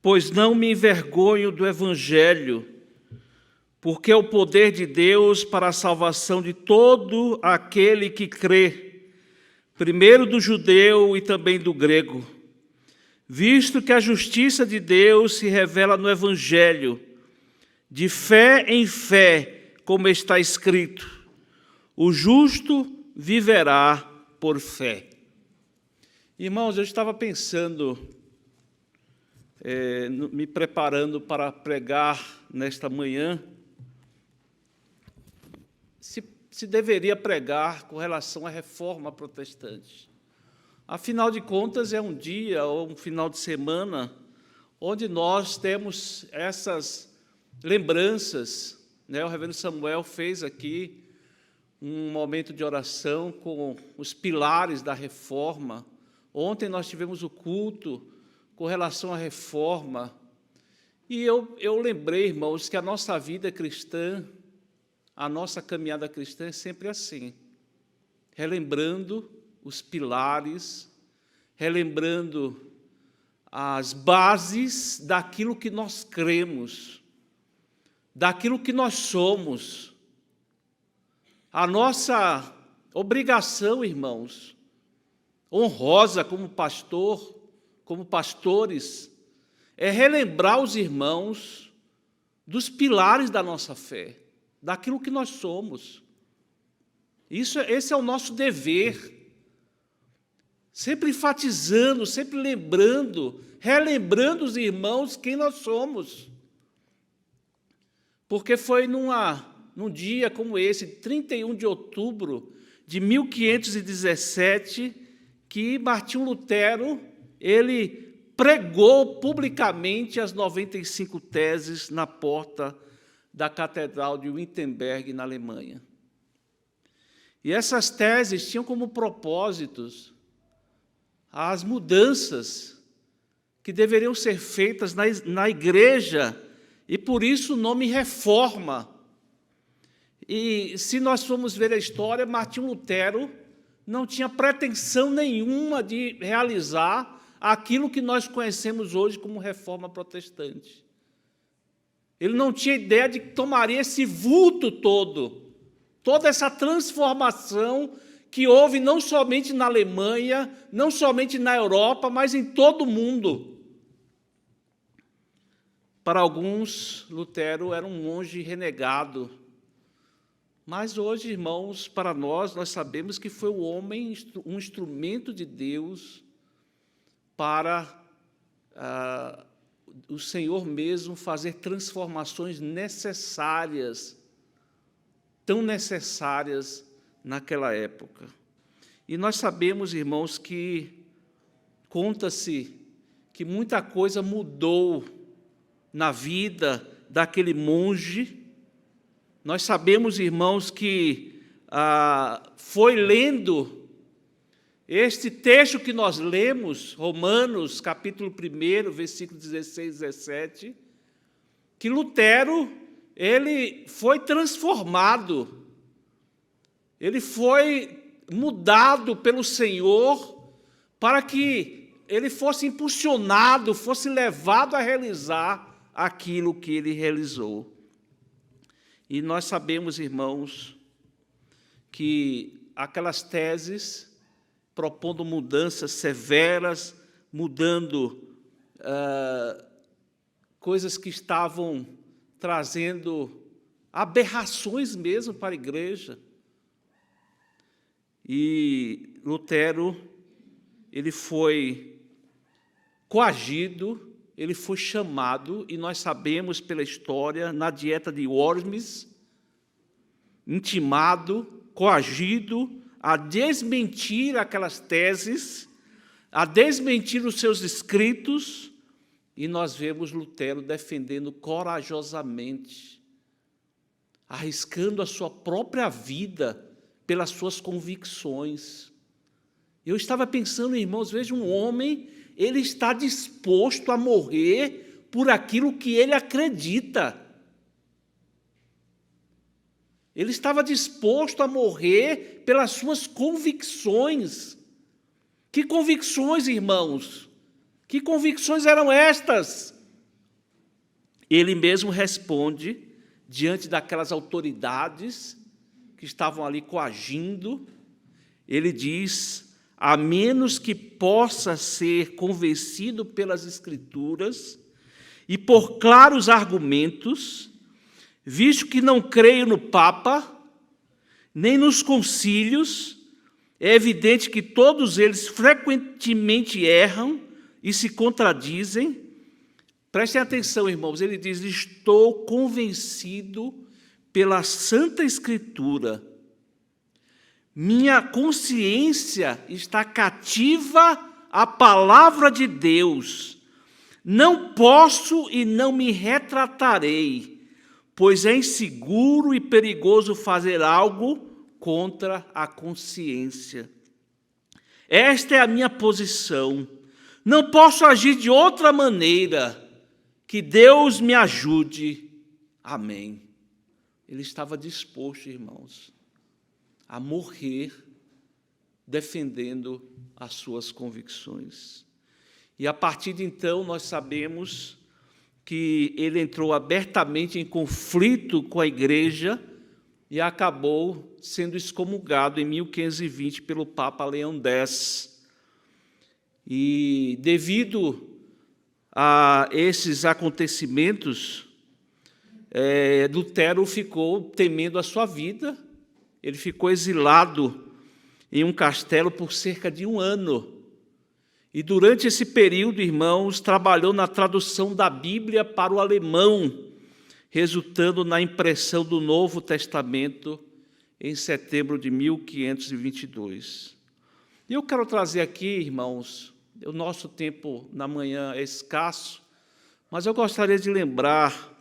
pois não me envergonho do Evangelho, porque é o poder de Deus para a salvação de todo aquele que crê, primeiro do judeu e também do grego, visto que a justiça de Deus se revela no Evangelho, de fé em fé, como está escrito, o justo viverá por fé. Irmãos, eu estava pensando, me preparando para pregar nesta manhã, se deveria pregar com relação à reforma protestante. Afinal de contas, é um dia ou um final de semana onde nós temos essas lembranças, né? O reverendo Samuel fez aqui um momento de oração com os pilares da reforma. Ontem nós tivemos o culto com relação à reforma. E eu lembrei, irmãos, que a nossa vida cristã, a nossa caminhada cristã é sempre assim, relembrando os pilares, relembrando as bases daquilo que nós cremos, daquilo que nós somos. A nossa obrigação, irmãos, honrosa como pastor, como pastores, é relembrar os irmãos dos pilares da nossa fé, daquilo que nós somos. Esse é o nosso dever, sempre enfatizando, sempre lembrando, relembrando os irmãos quem nós somos. Porque foi num dia como esse, 31 de outubro de 1517, que Martinho Lutero, ele pregou publicamente as 95 teses na porta da Catedral de Wittenberg, na Alemanha. E essas teses tinham como propósitos as mudanças que deveriam ser feitas na igreja, e por isso o nome reforma. E se nós formos ver a história, Martinho Lutero não tinha pretensão nenhuma de realizar aquilo que nós conhecemos hoje como reforma protestante. Ele não tinha ideia de que tomaria esse vulto todo, toda essa transformação que houve não somente na Alemanha, não somente na Europa, mas em todo o mundo. Para alguns, Lutero era um monge renegado. Mas hoje, irmãos, para nós sabemos que foi o homem um instrumento de Deus para o Senhor mesmo fazer transformações necessárias, tão necessárias naquela época. E nós sabemos, irmãos, que conta-se que muita coisa mudou na vida daquele monge. Nós sabemos, irmãos, que foi lendo este texto que nós lemos, Romanos, capítulo 1, versículos 16 e 17, que Lutero, ele foi transformado, ele foi mudado pelo Senhor para que ele fosse impulsionado, fosse levado a realizar aquilo que ele realizou. E nós sabemos, irmãos, que aquelas teses propondo mudanças severas, mudando coisas que estavam trazendo aberrações mesmo para a igreja. E Lutero, ele foi coagido, ele foi chamado, e nós sabemos pela história, na dieta de Worms, intimado, coagido, a desmentir aquelas teses, a desmentir os seus escritos, e nós vemos Lutero defendendo corajosamente, arriscando a sua própria vida pelas suas convicções. Eu estava pensando, irmãos, veja, um homem, ele está disposto a morrer por aquilo que ele acredita. Ele estava disposto a morrer pelas suas convicções. Que convicções, irmãos? Que convicções eram estas? Ele mesmo responde, diante daquelas autoridades que estavam ali coagindo, ele diz: a menos que possa ser convencido pelas Escrituras e por claros argumentos, visto que não creio no Papa, nem nos concílios, é evidente que todos eles frequentemente erram e se contradizem. Prestem atenção, irmãos, ele diz: estou convencido pela Santa Escritura. Minha consciência está cativa à palavra de Deus. Não posso e não me retratarei, pois é inseguro e perigoso fazer algo contra a consciência. Esta é a minha posição. Não posso agir de outra maneira. Que Deus me ajude. Amém. Ele estava disposto, irmãos, a morrer defendendo as suas convicções. E a partir de então nós sabemos que ele entrou abertamente em conflito com a igreja e acabou sendo excomungado em 1520 pelo Papa Leão X. E devido a esses acontecimentos, Lutero ficou temendo a sua vida. Ele ficou exilado em um castelo por cerca de 1 ano. E durante esse período, irmãos, trabalhou na tradução da Bíblia para o alemão, resultando na impressão do Novo Testamento em setembro de 1522. E eu quero trazer aqui, irmãos, o nosso tempo na manhã é escasso, mas eu gostaria de lembrar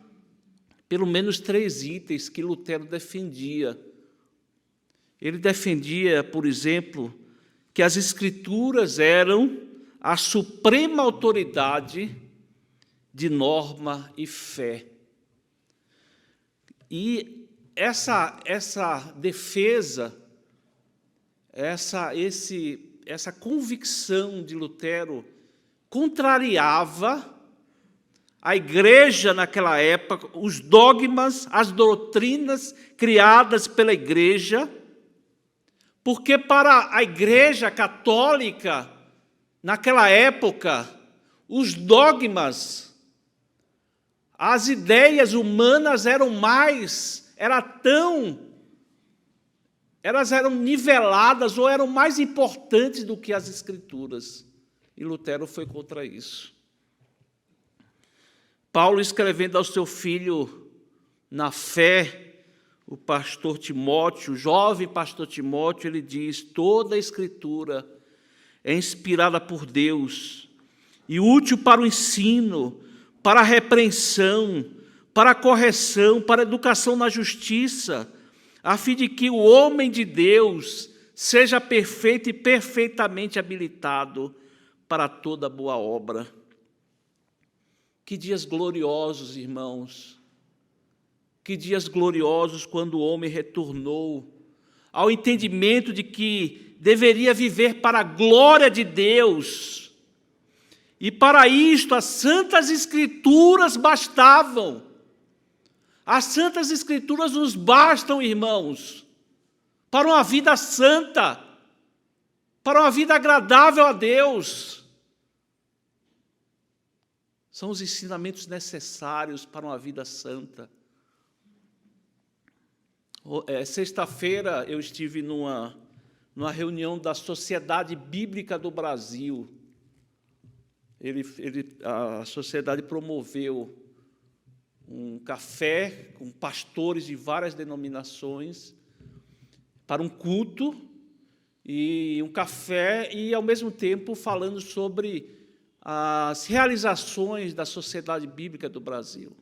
pelo menos 3 itens que Lutero defendia. Ele defendia, por exemplo, que as Escrituras eram a suprema autoridade de norma e fé. E essa defesa, essa convicção de Lutero contrariava a igreja naquela época, os dogmas, as doutrinas criadas pela igreja, porque para a igreja católica, naquela época, os dogmas, as ideias humanas elas eram niveladas ou eram mais importantes do que as Escrituras. E Lutero foi contra isso. Paulo, escrevendo ao seu filho na fé, o pastor Timóteo, o jovem pastor Timóteo, ele diz: toda a Escritura é inspirada por Deus e útil para o ensino, para a repreensão, para a correção, para a educação na justiça, a fim de que o homem de Deus seja perfeito e perfeitamente habilitado para toda boa obra. Que dias gloriosos, irmãos! Que dias gloriosos quando o homem retornou ao entendimento de que deveria viver para a glória de Deus. E para isto as Santas Escrituras bastavam. As Santas Escrituras nos bastam, irmãos, para uma vida santa, para uma vida agradável a Deus. São os ensinamentos necessários para uma vida santa. Sexta-feira eu estive numa reunião da Sociedade Bíblica do Brasil. A sociedade promoveu um café com pastores de várias denominações para um culto, e um café, e ao mesmo tempo falando sobre as realizações da Sociedade Bíblica do Brasil.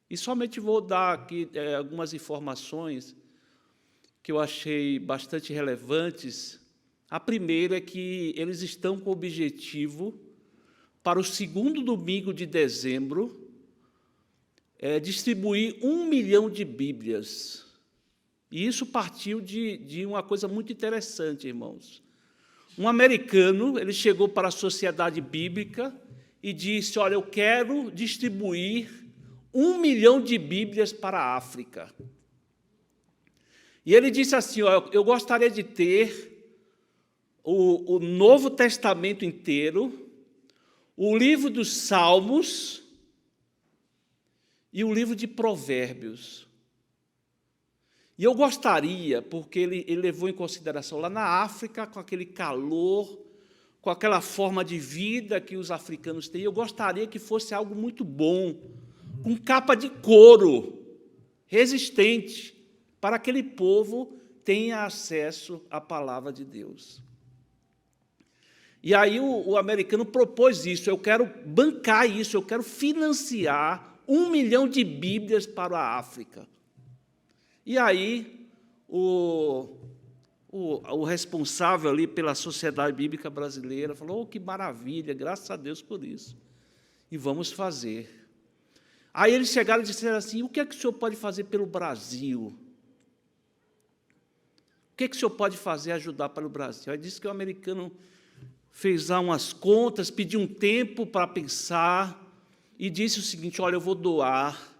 E somente vou dar aqui algumas informações que eu achei bastante relevantes. A primeira é que eles estão com o objetivo, para o 2º domingo de dezembro, distribuir 1 milhão de Bíblias. E isso partiu de uma coisa muito interessante, irmãos. Um americano, ele chegou para a Sociedade Bíblica e disse: olha, eu quero distribuir 1 milhão de Bíblias para a África. E ele disse assim, ó, eu gostaria de ter o Novo Testamento inteiro, o livro dos Salmos e o livro de Provérbios. E eu gostaria, porque ele levou em consideração lá na África, com aquele calor, com aquela forma de vida que os africanos têm, eu gostaria que fosse algo muito bom, com capa de couro, resistente, para que aquele povo tenha acesso à palavra de Deus. E aí o americano propôs isso, eu quero bancar isso, eu quero financiar 1 milhão de Bíblias para a África. E aí o responsável ali pela Sociedade Bíblica Brasileira falou, oh, que maravilha, graças a Deus por isso. E vamos fazer. Aí eles chegaram e disseram assim, o que é que o senhor pode fazer pelo Brasil? O que é que o senhor pode fazer, ajudar para o Brasil? Aí disse que o americano fez lá umas contas, pediu um tempo para pensar e disse o seguinte, olha, eu vou doar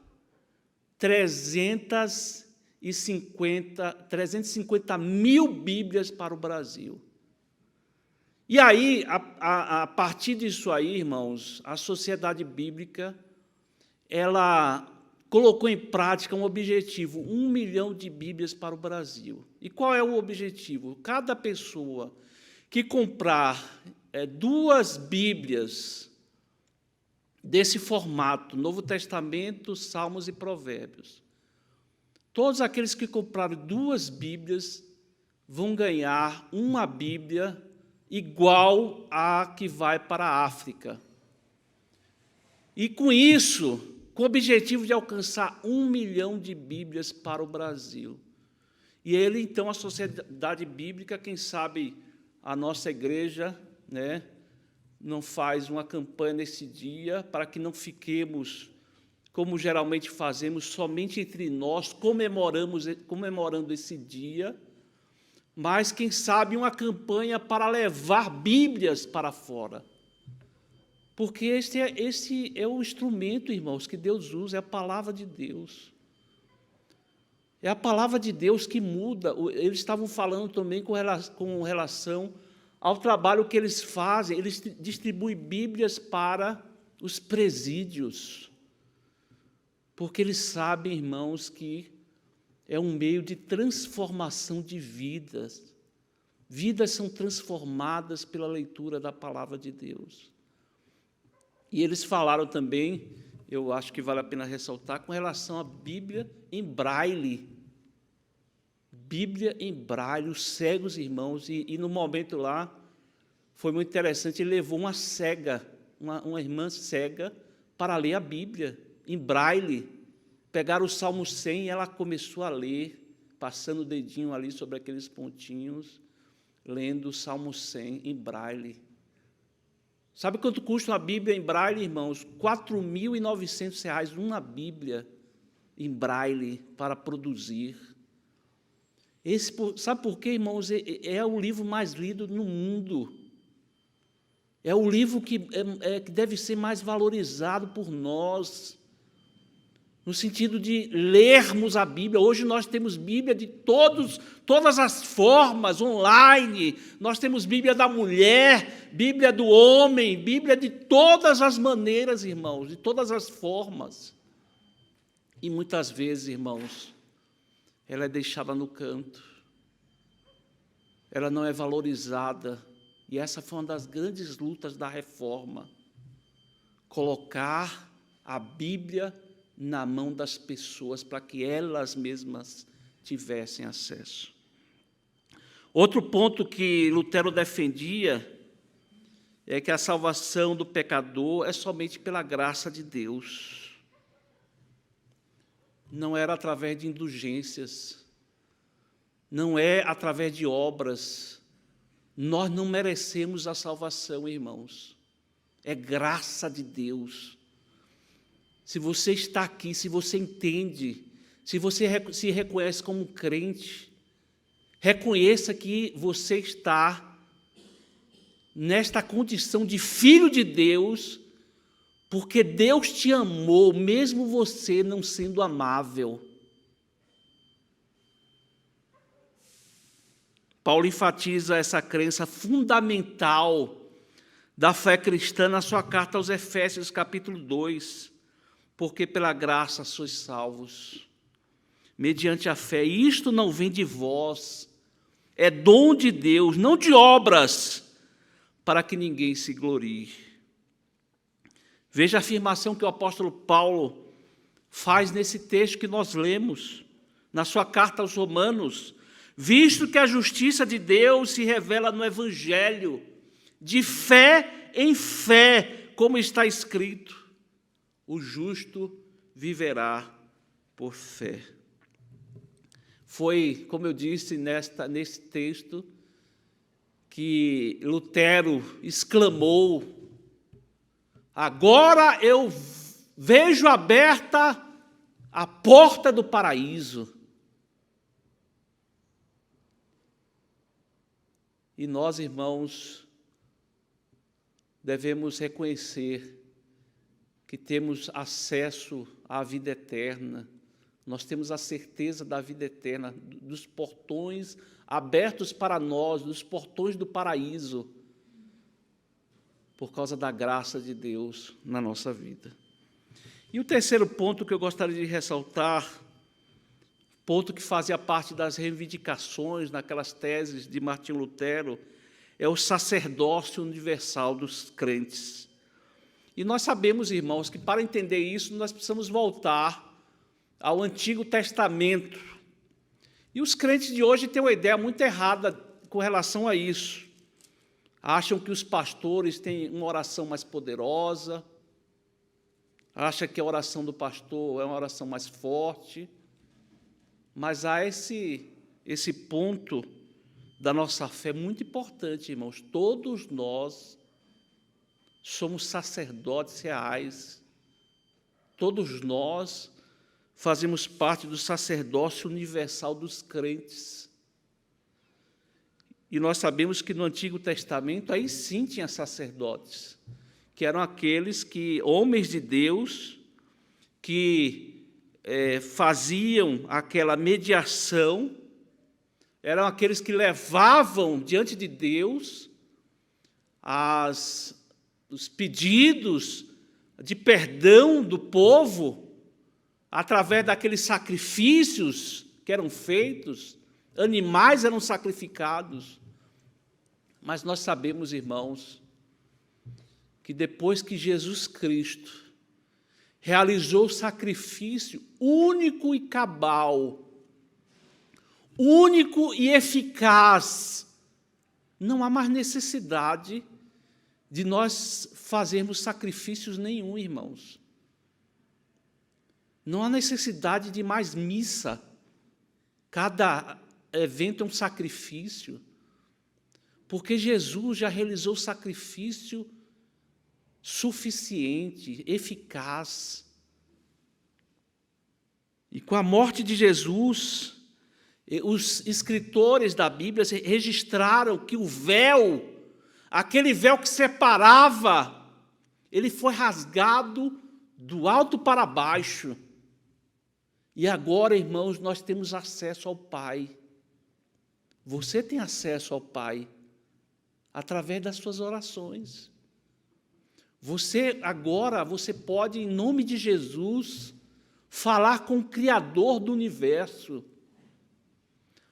350 mil Bíblias para o Brasil. E aí, a partir disso aí, irmãos, a Sociedade Bíblica, ela colocou em prática um objetivo, 1 milhão de Bíblias para o Brasil. E qual é o objetivo? Cada pessoa que comprar 2 Bíblias desse formato, Novo Testamento, Salmos e Provérbios, todos aqueles que compraram 2 Bíblias vão ganhar uma Bíblia igual à que vai para a África. E com isso, com o objetivo de alcançar 1 milhão de Bíblias para o Brasil. E ele, então, a Sociedade Bíblica, quem sabe a nossa igreja, né, não faz uma campanha nesse dia para que não fiquemos, como geralmente fazemos, somente entre nós, comemorando esse dia, mas, quem sabe, uma campanha para levar Bíblias para fora. Porque esse é o instrumento, irmãos, que Deus usa, é a palavra de Deus. É a palavra de Deus que muda. Eles estavam falando também com relação ao trabalho que eles fazem. Eles distribuem Bíblias para os presídios. Porque eles sabem, irmãos, que é um meio de transformação de vidas. Vidas são transformadas pela leitura da palavra de Deus. E eles falaram também, eu acho que vale a pena ressaltar, com relação à Bíblia em braille. Bíblia em braille, os cegos, irmãos, e no momento lá, foi muito interessante, ele levou uma cega, uma irmã cega, para ler a Bíblia em braille. Pegaram o Salmo 100 e ela começou a ler, passando o dedinho ali sobre aqueles pontinhos, lendo o Salmo 100 em braille. Sabe quanto custa uma Bíblia em braille, irmãos? R$ 4.900 uma Bíblia em braille para produzir. Sabe por quê, irmãos? É o livro mais lido no mundo. É o livro que deve ser mais valorizado por nós, no sentido de lermos a Bíblia. Hoje nós temos Bíblia de todas as formas, online. Nós temos Bíblia da mulher, Bíblia do homem, Bíblia de todas as maneiras, irmãos, de todas as formas. E muitas vezes, irmãos, ela é deixada no canto. Ela não é valorizada. E essa foi uma das grandes lutas da reforma. Colocar a Bíblia na mão das pessoas, para que elas mesmas tivessem acesso. Outro ponto que Lutero defendia é que a salvação do pecador é somente pela graça de Deus. Não era através de indulgências, não é através de obras. Nós não merecemos a salvação, irmãos. É graça de Deus. Se você está aqui, se você entende, se você se reconhece como crente, reconheça que você está nesta condição de filho de Deus Porque Deus te amou, mesmo você não sendo amável. Paulo enfatiza essa crença fundamental da fé cristã na sua carta aos Efésios, capítulo 2. Porque pela graça sois salvos, mediante a fé. E isto não vem de vós, é dom de Deus, não de obras, para que ninguém se glorie. Veja a afirmação que o apóstolo Paulo faz nesse texto que nós lemos, na sua carta aos Romanos. Visto que a justiça de Deus se revela no Evangelho, de fé em fé, como está escrito, o justo viverá por fé. Foi, como eu disse nesse texto, que Lutero exclamou: agora eu vejo aberta a porta do paraíso. E nós, irmãos, devemos reconhecer que temos acesso à vida eterna. Nós temos a certeza da vida eterna, dos portões abertos para nós, dos portões do paraíso, por causa da graça de Deus na nossa vida. E o terceiro ponto que eu gostaria de ressaltar, ponto que fazia parte das reivindicações naquelas teses de Martinho Lutero, é o sacerdócio universal dos crentes. E nós sabemos, irmãos, que para entender isso, nós precisamos voltar ao Antigo Testamento. E os crentes de hoje têm uma ideia muito errada com relação a isso. Acham que os pastores têm uma oração mais poderosa, acham que a oração do pastor é uma oração mais forte, mas há esse ponto da nossa fé muito importante, irmãos. Todos nós somos sacerdotes reais. Todos nós fazemos parte do sacerdócio universal dos crentes. E nós sabemos que no Antigo Testamento, aí sim tinha sacerdotes, que eram aqueles homens de Deus, que faziam aquela mediação, eram aqueles que levavam diante de Deus os pedidos de perdão do povo, através daqueles sacrifícios que eram feitos, animais eram sacrificados. Mas nós sabemos, irmãos, que depois que Jesus Cristo realizou o sacrifício único e cabal, único e eficaz, não há mais necessidade de nós fazermos sacrifícios nenhum, irmãos. Não há necessidade de mais missa. Cada evento é um sacrifício, porque Jesus já realizou o sacrifício suficiente, eficaz. E com a morte de Jesus, os escritores da Bíblia registraram que o véu, aquele véu que separava, ele foi rasgado do alto para baixo. E agora, irmãos, nós temos acesso ao Pai. Você tem acesso ao Pai através das suas orações. Você pode, em nome de Jesus, falar com o Criador do universo.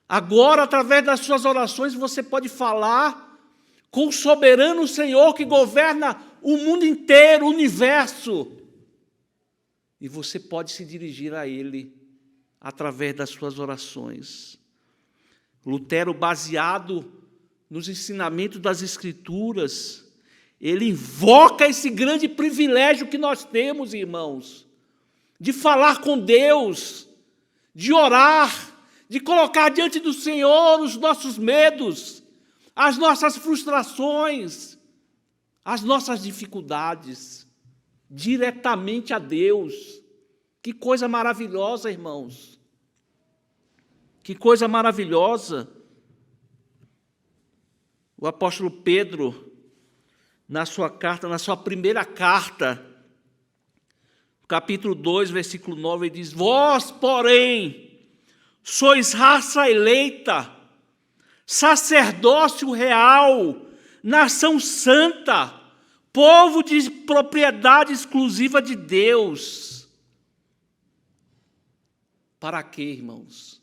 Agora, através das suas orações, você pode falar com o soberano Senhor que governa o mundo inteiro, o universo. E você pode se dirigir a Ele através das suas orações. Lutero, baseado nos ensinamentos das Escrituras, ele invoca esse grande privilégio que nós temos, irmãos, de falar com Deus, de orar, de colocar diante do Senhor os nossos medos, as nossas frustrações, as nossas dificuldades, diretamente a Deus. Que coisa maravilhosa, irmãos. Que coisa maravilhosa. O apóstolo Pedro, na sua primeira carta, capítulo 2, versículo 9, ele diz: vós, porém, sois raça eleita, sacerdócio real, nação santa, povo de propriedade exclusiva de Deus. Para quê, irmãos?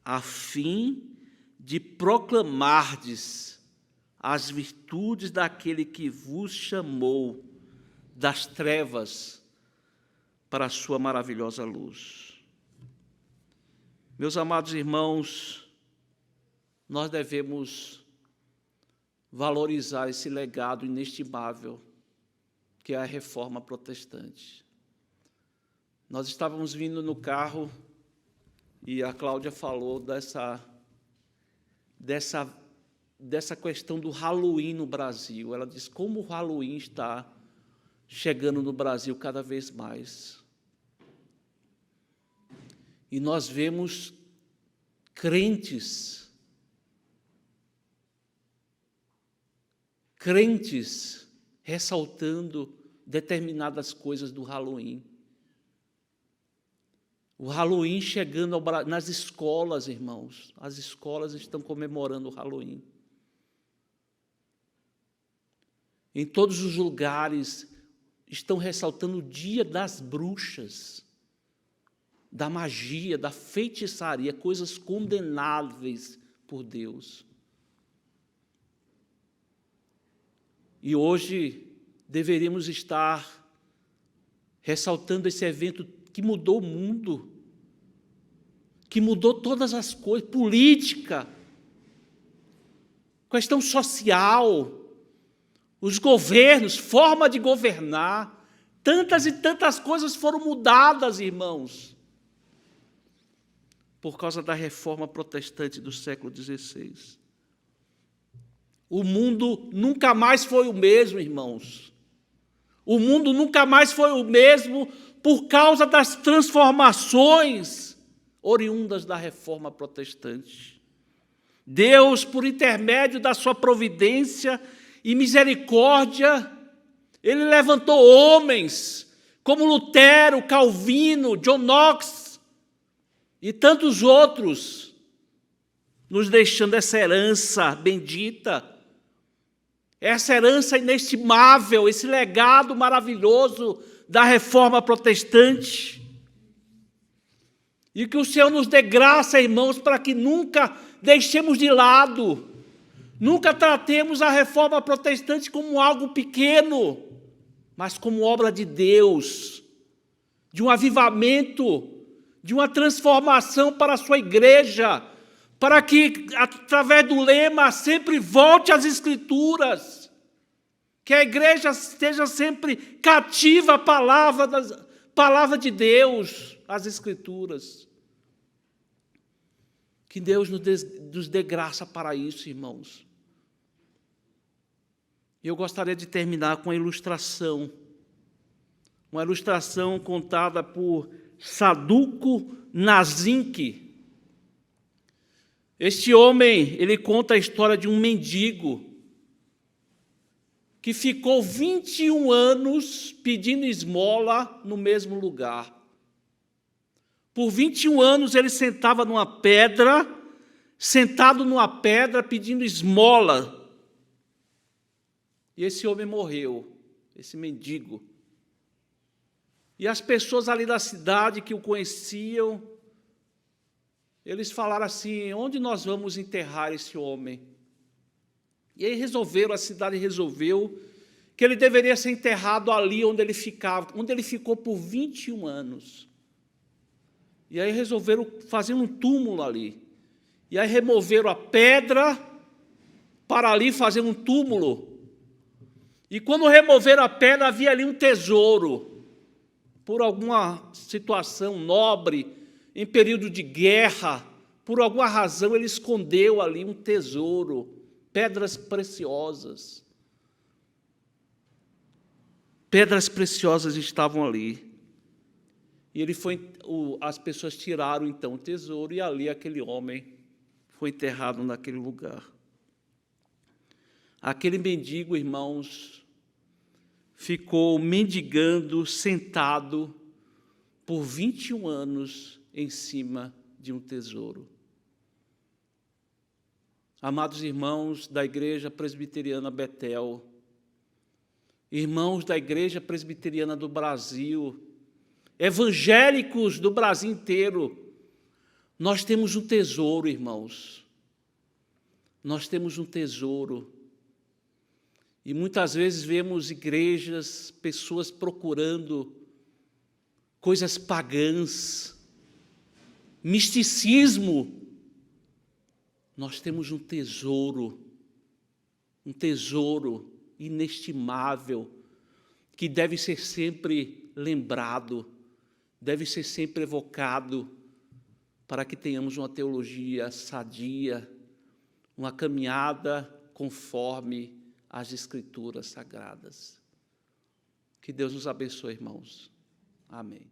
A fim de proclamardes as virtudes daquele que vos chamou das trevas para a sua maravilhosa luz. Meus amados irmãos, nós devemos valorizar esse legado inestimável que é a reforma protestante. Nós estávamos vindo no carro e a Cláudia falou dessa questão do Halloween no Brasil. Ela disse como o Halloween está chegando no Brasil cada vez mais. E nós vemos crentes ressaltando determinadas coisas do Halloween. O Halloween chegando nas escolas, irmãos. As escolas estão comemorando o Halloween. Em todos os lugares estão ressaltando o dia das bruxas, da magia, da feitiçaria, coisas condenáveis por Deus. E hoje deveríamos estar ressaltando esse evento que mudou o mundo, que mudou todas as coisas, política, questão social, os governos, forma de governar, tantas e tantas coisas foram mudadas, irmãos, por causa da reforma protestante do século XVI. O mundo nunca mais foi o mesmo, irmãos. O mundo nunca mais foi o mesmo por causa das transformações oriundas da reforma protestante. Deus, por intermédio da sua providência e misericórdia, Ele levantou homens como Lutero, Calvino, John Knox e tantos outros, nos deixando essa herança bendita, essa herança inestimável, esse legado maravilhoso da reforma protestante. E que o Senhor nos dê graça, irmãos, para que nunca deixemos de lado, nunca tratemos a reforma protestante como algo pequeno, mas como obra de Deus, de um avivamento, de uma transformação para a sua igreja, para que, através do lema, sempre volte às Escrituras, que a igreja esteja sempre cativa à palavra de Deus, às Escrituras. Que Deus nos dê graça para isso, irmãos. Eu gostaria de terminar com uma ilustração contada por Saduco Nazink. Este homem, ele conta a história de um mendigo que ficou 21 anos pedindo esmola no mesmo lugar. Por 21 anos ele sentado numa pedra, pedindo esmola. E esse homem morreu, esse mendigo. E as pessoas ali da cidade que o conheciam, eles falaram assim: onde nós vamos enterrar esse homem? E aí a cidade resolveu que ele deveria ser enterrado ali onde ele ficava, onde ele ficou por 21 anos. E aí resolveram fazer um túmulo ali. E aí removeram a pedra para ali fazer um túmulo. E quando removeram a pedra, havia ali um tesouro. Por alguma situação nobre, em período de guerra, por alguma razão, ele escondeu ali um tesouro, pedras preciosas. Pedras preciosas estavam ali. E as pessoas tiraram então o tesouro e ali aquele homem foi enterrado naquele lugar. Aquele mendigo, irmãos, ficou mendigando, sentado, por 21 anos, em cima de um tesouro. Amados irmãos da Igreja Presbiteriana Betel, irmãos da Igreja Presbiteriana do Brasil, evangélicos do Brasil inteiro, nós temos um tesouro, irmãos. Nós temos um tesouro. E muitas vezes vemos igrejas, pessoas procurando coisas pagãs, misticismo. Nós temos um tesouro inestimável, que deve ser sempre lembrado, deve ser sempre evocado, para que tenhamos uma teologia sadia, uma caminhada conforme as Escrituras Sagradas. Que Deus nos abençoe, irmãos. Amém.